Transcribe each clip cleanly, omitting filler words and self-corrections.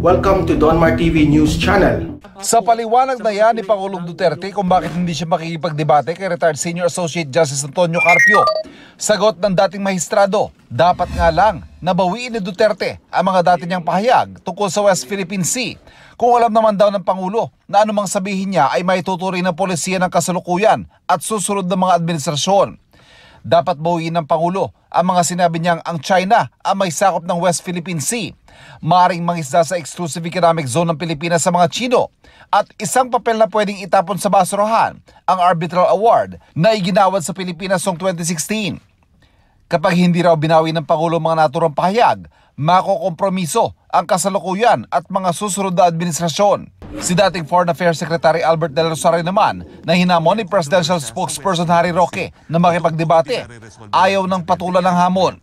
Welcome to Donmar TV News Channel. Sa paliwanag na yan ni Pangulong Duterte kung bakit hindi siya makikipagdebate kay retired Senior Associate Justice Antonio Carpio, sagot ng dating mahistrado, dapat nga lang nabawiin ni Duterte ang mga dati niyang pahayag tungkol sa West Philippine Sea. Kung alam naman daw ng Pangulo na anumang sabihin niya ay may tuturing ng polisiya ng kasalukuyan at susunod ng mga administrasyon. Dapat bawiin ng Pangulo ang mga sinabi niyang ang China ang may sakop ng West Philippine Sea, maaaring mangisda sa Exclusive Economic Zone ng Pilipinas sa mga Chino, at isang papel na pwedeng itapon sa basurahan, ang Arbitral Award na iginawad sa Pilipinas noong 2016. Kapag hindi raw binawi ng Pangulo mga naturang pahayag, makokompromiso ang kasalukuyan at mga susunod na administrasyon. Si dating Foreign Affairs Secretary Albert Del Rosario naman na hinamon ni Presidential Spokesperson Harry Roque na makipagdebate, ayaw ng patulan ng hamon.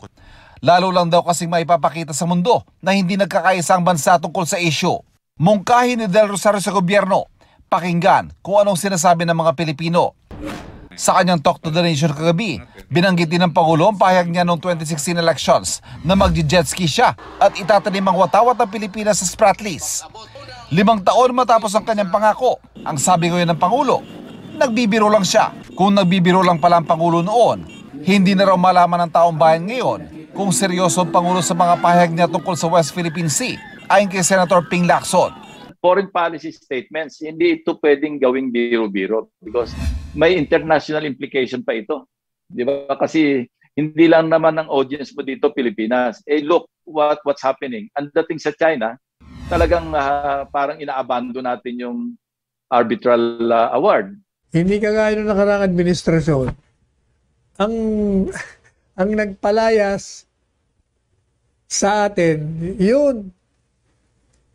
Lalo lang daw kasing maipapakita sa mundo na hindi nagkakaisa ang bansa tungkol sa issue. Mungkahin ni Del Rosario sa gobyerno, pakinggan kung anong sinasabi ng mga Pilipino. Sa kanyang Talk to the Nation kagabi, binanggit din ng Pangulo ang pahayag niya noong 2016 elections na magji-jetski siya at itatanim ang watawat ng Pilipinas sa Spratlys. 5 taon matapos ang kanyang pangako, ang sabi ngayon ng Pangulo, nagbibiro lang siya. Kung nagbibiro lang pala ang Pangulo noon, hindi na raw malaman ng taong bayan ngayon kung seryoso ang Pangulo sa mga pahayag niya tungkol sa West Philippine Sea, ayon kay Senator Ping Lacson. Foreign policy statements, hindi ito pwedeng gawing biro-biro because may international implication pa ito. Di ba? Kasi hindi lang naman ang audience mo dito Pilipinas. Look what's happening. Ang dating sa China, talagang parang inaabando natin yung arbitral award. Hindi kagaya ng nakaraang administrasyon. Ang nagpalayas sa atin, yun,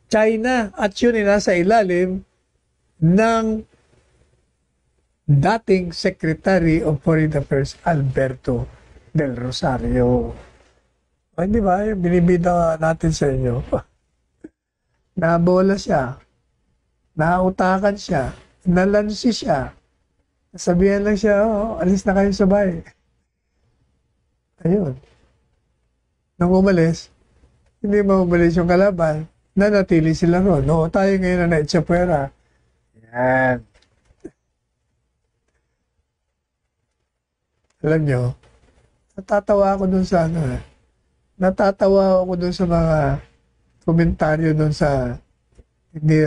China, at yun ay nasa ilalim ng dating Secretary of Foreign Affairs Alberto Del Rosario. Ay, di ba? Binibida natin sa inyo. Nabola siya, nautakan siya, nalansi siya. Sabihan lang siya, alis na kayo sa bahay. Ayun. Nung umalis, hindi maumalis yung kalaban, nanatili sila ron. No, tayo ngayon na naitsapwera. Yan. Alam nyo, natatawa ako dun sa natatawa ako dun sa mga komentaryo dun sa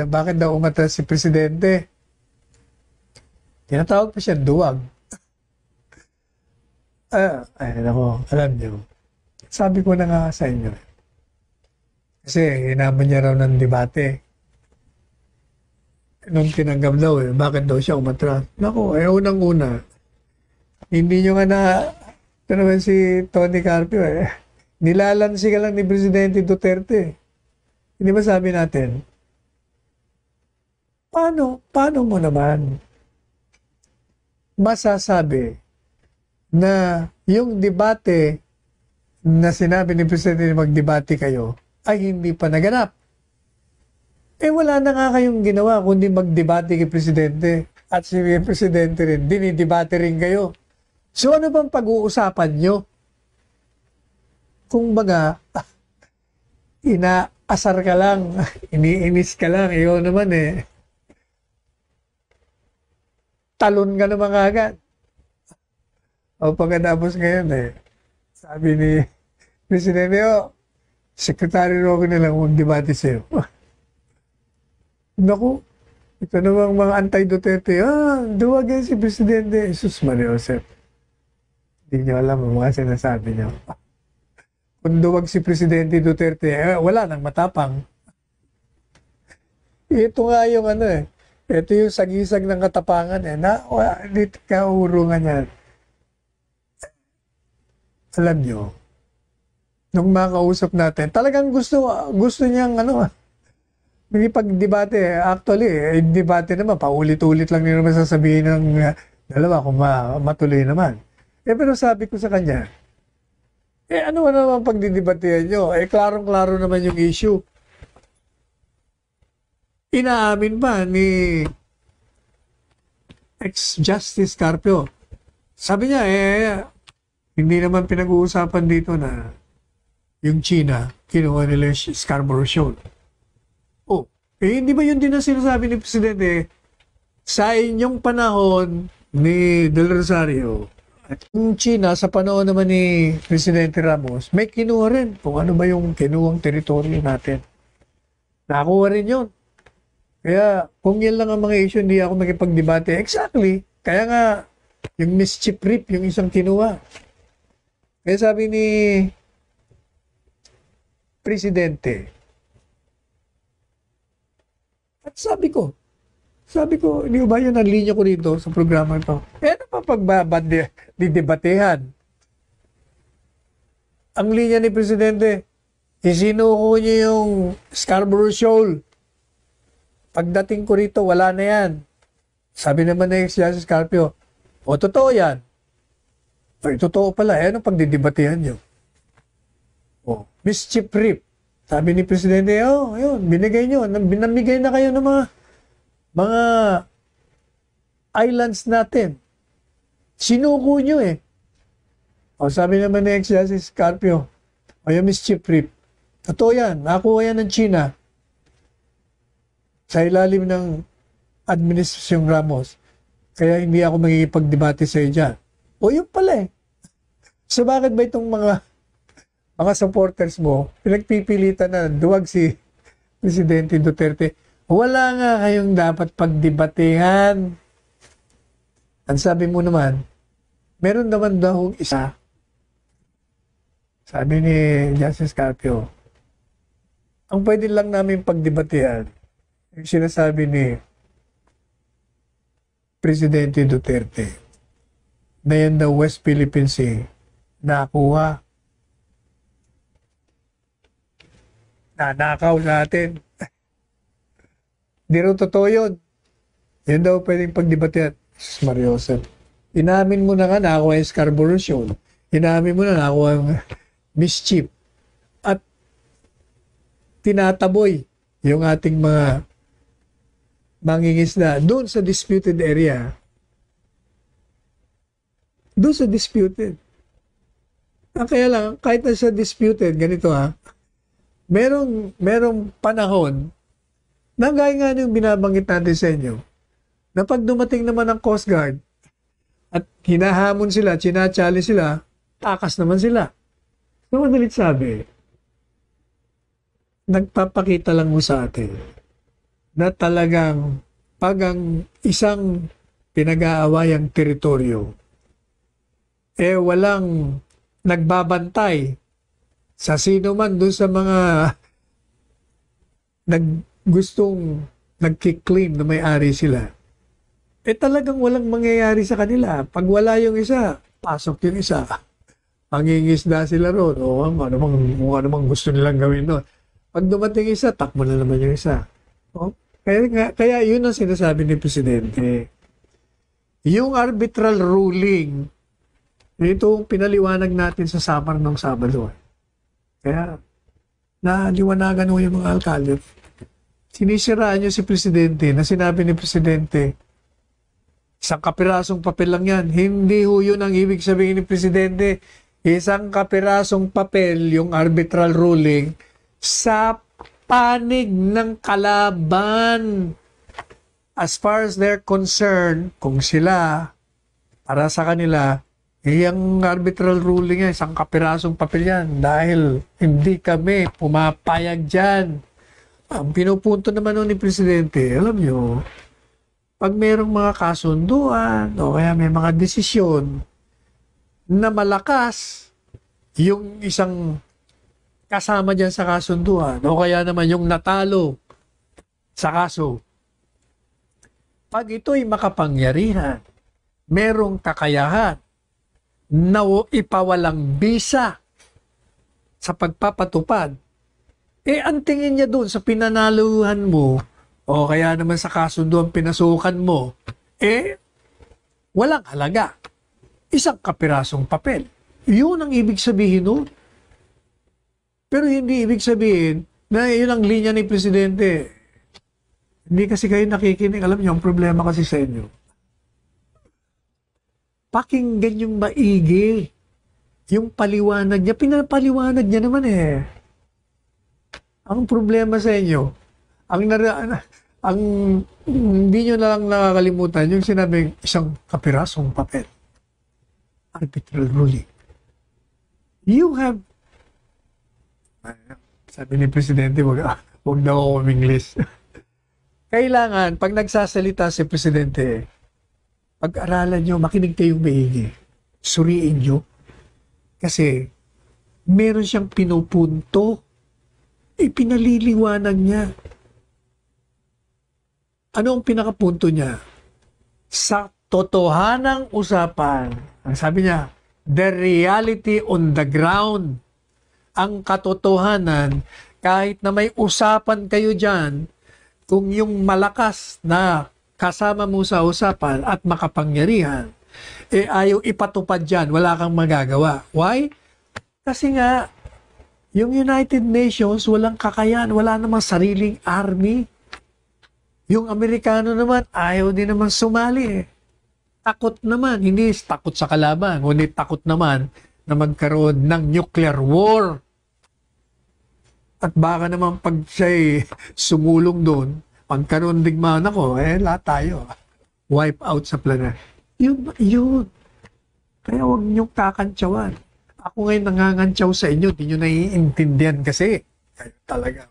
bakit daw umatras si Presidente. Tinatawag pa siya duwag. Ay, nako, alam nyo. Sabi ko na nga sa inyo. Kasi hinaman niya raw ng debate. Nung tinanggap daw bakit daw siya umatras? Nako, unang-una. Hindi nyo nga ito naman si Tony Carpio nilalansi ka lang ni Presidente Duterte. Hindi ba sabi natin? Paano mo naman masasabi na yung debate na sinabi ni Presidente magdebate kayo ay hindi pa naganap? Wala na nga kayong ginawa kundi magdebate kay Presidente at si Presidente rin, dinidebate rin kayo. So ano bang pag-uusapan nyo? Kung baga, inaasar ka lang, iniinis ka lang, iyo naman talon ka naman agad. O pagkatapos ngayon sabi ni Presidente, Secretary Roque na lang mag-debate sa'yo. Naku, ito namang mga anti-Duterte, duwag yan si Presidente. Jesus Maria Josep. Hindi nyo alam ang mga sinasabi nyo. Kung duwag si Presidente Duterte, wala nang matapang. Ito nga yung ito yung sagisag ng katapangan dito kaurungan yan. Alam nyo, nung makausap natin, talagang gusto niyang magipag-debate. Actually, debate naman, paulit-ulit lang nila naman sasabihin ng dalawa kung matuloy naman. Pero sabi ko sa kanya, ano naman pagdidebatehan nyo? Klarong-klaro naman yung issue. Inaamin pa ni ex-Justice Carpio. Sabi niya, hindi naman pinag-uusapan dito na yung China, kinuha nila yung Scarborough Shoal. Eh, hindi ba yun din ang sinasabi ni Presidente? Sa inyong panahon ni Del Rosario, at yung China, sa panahon naman ni Presidente Ramos, may kinuha rin kung ano ba yung kinuhang teritoryo natin. Nakuha rin yun. Kaya, kung yan lang ang mga issue, hindi ako makipagdebate. Exactly. Kaya nga, yung mischief rip, yung isang kinuha. Kaya sabi ni Presidente, at sabi ko, hindi ba yun ang linya ko dito sa programa ito? Eh, ano pa pagbabandidebatehan? Ang linya ni Presidente, isinuko niya yung Scarborough Shoal. Pagdating ko rito, wala na yan. Sabi naman na si Justice Carpio, o totoo yan. O, totoo pala. Eh, anong pagdidebatehan nyo? O, mischief rip. Sabi ni Presidente, yun, binigay nyo. Binamigay na kayo ng mga islands natin. Sinuko nyo eh. O, sabi naman ni Justice Carpio, yung mischief rip. Totoo yan. Nakuha yan ng China sa ilalim ng Administrasyong Ramos. Kaya hindi ako magigipagdebate sa iyo dyan. O, yun pala eh. So, bakit ba itong mga supporters mo, pinagpipilitan na duwag si Presidente Duterte? Wala nga kayong dapat pagdebatehan. Ang sabi mo naman, meron naman daw isa. Sabi ni Justice Carpio, ang pwede lang namin pagdebatehan, yung sinasabi ni Presidente Duterte, na yan daw West Philippine Sea, nakuha. Nanakaw natin. Di rin totoo yun. Yan daw pwedeng pagdebatehan. Jesus Mariosep. Inamin mo na nga nakakuha yung Scarborough Shoal. Inamin mo na nakakuha yung mischief. At tinataboy yung ating mga mangingisda doon sa disputed area. Doon sa disputed. Kaya lang, kahit na sa disputed, ganito merong panahon na gaya nga yung binabanggit natin sa inyo, na pag dumating naman ang Coast Guard at hinahamon sila, chinachali sila, takas naman sila. So, madalit sabi, nagpapakita lang mo sa atin na talagang pag ang isang pinag-aawayang teritoryo, walang nagbabantay sa sino man doon sa mga gustong nagkiklaim na may-ari sila, talagang walang mangyayari sa kanila. Pag wala yung isa, pasok yung isa. Mangingisda sila ron. O kung ano mang gusto nilang gawin doon. Pag dumating isa, takbo na naman yung isa. O, kaya yun ang sinasabi ni Presidente. Yung arbitral ruling, ito pinaliwanag natin sa Samar ng Sabado. Kaya, naliwanagan ho yung mga alkalde. Sinisiraan nyo si Presidente na sinabi ni Presidente, isang kapirasong papel lang yan. Hindi ho yun ang ibig sabihin ni Presidente. Isang kapirasong papel, yung arbitral ruling, sa panig ng kalaban. As far as they're concerned, kung sila, para sa kanila, yung arbitral ruling yan, isang kapirasong papel yan dahil hindi kami pumapayag dyan. Ang pinupunto naman ni Presidente, alam nyo, pag mayroong mga kasunduan o kaya may mga desisyon na malakas yung isang kasama dyan sa kasunduan o kaya naman yung natalo sa kaso, pag ito'y makapangyarihan, merong kakayahan na ipawalang bisa sa pagpapatupad, ang tingin niya doon sa pinanaluhan mo o kaya naman sa kasunduan pinasukan mo, walang halaga. Isang kapirasong papel. Yun ang ibig sabihin nun. Pero hindi ibig sabihin na yun ang linya ni Presidente. Hindi kasi kayo nakikinig. Alam niyo, ang problema kasi sa inyo. Pakinggan yung maigi. Yung paliwanag niya. Pinapaliwanag niya naman eh. Ang problema sa inyo, ang hindi nyo na lang nakakalimutan yung sinabing isang kapirasong papel. Arbitral ruling. You have, sabi ni Presidente, wag daw ako English. Kailangan, pag nagsasalita si Presidente, pag-aralan nyo, makinig kayong maigi. Suriin nyo. Kasi, meron siyang pinupunto. Ipinaliliwanag niya. Ano ang pinakapunto niya? Sa totohanang usapan, ang sabi niya, the reality on the ground. Ang katotohanan, kahit na may usapan kayo dyan, kung yung malakas na kasama mo sa usapan at makapangyarihan, ayaw ipatupad dyan, wala kang magagawa. Why? Kasi nga, yung United Nations, walang kakayan, wala namang sariling army. Yung Amerikano naman, ayaw din naman sumali. Takot naman, hindi takot sa kalaban, ngunit takot naman na magkaroon ng nuclear war. At baka naman pag siya'y sumulong doon, pagkaroon digmaan ako, lahat tayo. Wipe out sa planet. Yun. Kaya huwag niyong kakantsawan. Ako ngayon nangangantsaw sa inyo, di nyo naiintindihan kasi. Kaya talaga.